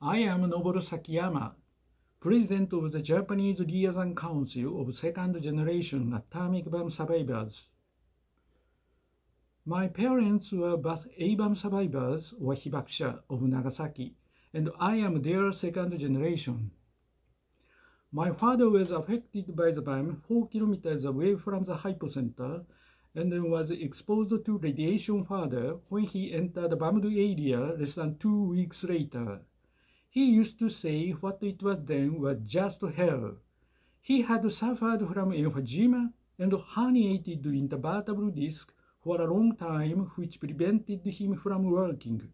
I am Noboru Sakiyama, President of the Japanese Liaison Council of Second Generation Atomic Bomb Survivors. My parents were both A-bomb survivors or hibakusha of Nagasaki, and I am their second generation. My father was affected by the bomb 4 kilometers away from the hypocenter and was exposed to radiation further when he entered the bombed area less than 2 weeks later. He used to say what it was then was just hell. He had suffered from emphysema and herniated intervertebral disc for a long time, which prevented him from working.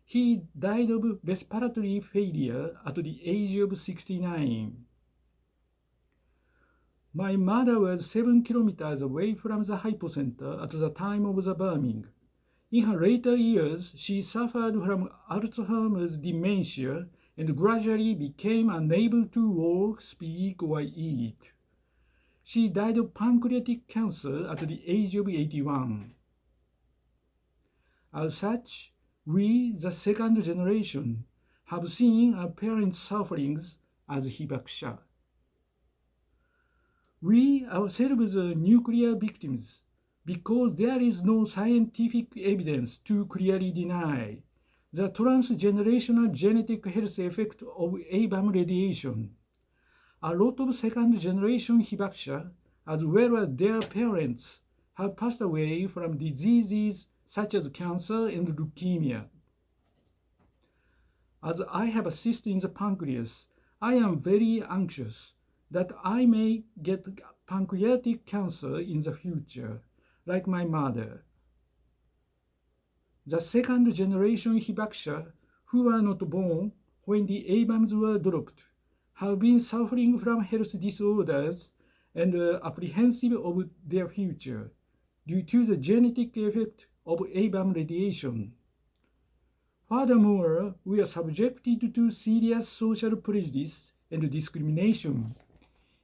He died of respiratory failure at the age of 69. My mother was 7 kilometers away from the hypocenter at the time of the bombing. In her later years, she suffered from Alzheimer's dementia and gradually became unable to walk, speak, or eat. She died of pancreatic cancer at the age of 81. As such, we, the second generation, have seen our parents' sufferings as hibakusha. We ourselves are nuclear victims because there is no scientific evidence to clearly deny the transgenerational genetic health effect of A-bomb radiation. A lot of second-generation hibakusha, as well as their parents, have passed away from diseases such as cancer and leukemia. As I have a cyst in the pancreas, I am very anxious that I may get pancreatic cancer in the future, like my mother. The second-generation hibakusha who were not born when the A-bombs were dropped have been suffering from health disorders and are apprehensive of their future due to the genetic effect of A-bomb radiation. Furthermore, we are subjected to serious social prejudice and discrimination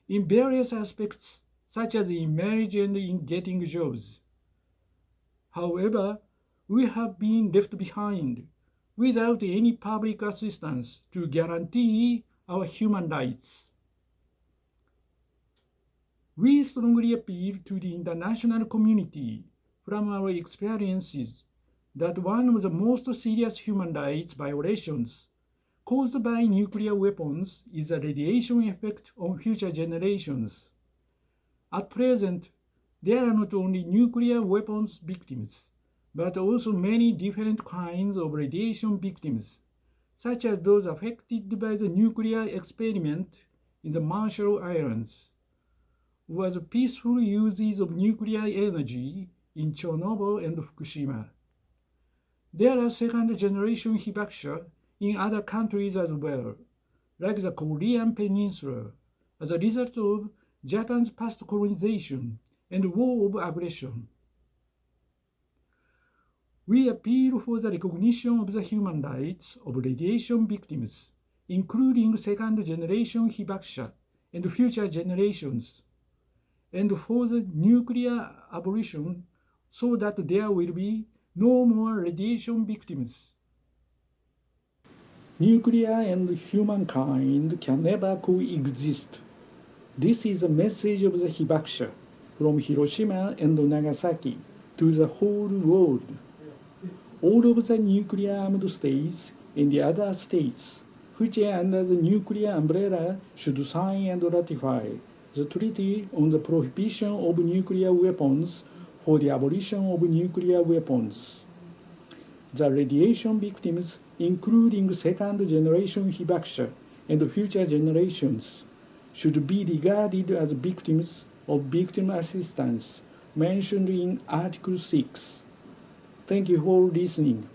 in various aspects, such as in marriage and in getting jobs. However, we have been left behind without any public assistance to guarantee our human rights. We strongly appeal to the international community from our experiences that one of the most serious human rights violations caused by nuclear weapons is the radiation effect on future generations. At present, there are not only nuclear weapons victims, but also many different kinds of radiation victims, such as those affected by the nuclear experiment in the Marshall Islands, or the peaceful uses of nuclear energy in Chernobyl and Fukushima. There are second-generation hibakusha in other countries as well, like the Korean Peninsula, as a result of Japan's past colonization and war of aggression. We appeal for the recognition of the human rights of radiation victims, including second-generation hibakusha and future generations, and for the nuclear abolition so that there will be no more radiation victims. Nuclear and humankind can never coexist. This is a message of the hibakusha from Hiroshima and Nagasaki to the whole world. All of the nuclear-armed states and the other states which are under the nuclear umbrella should sign and ratify the Treaty on the Prohibition of Nuclear Weapons for the abolition of nuclear weapons. The radiation victims, including second-generation hibakusha and future generations, should be regarded as victims of victim assistance mentioned in Article 6. Thank you for listening.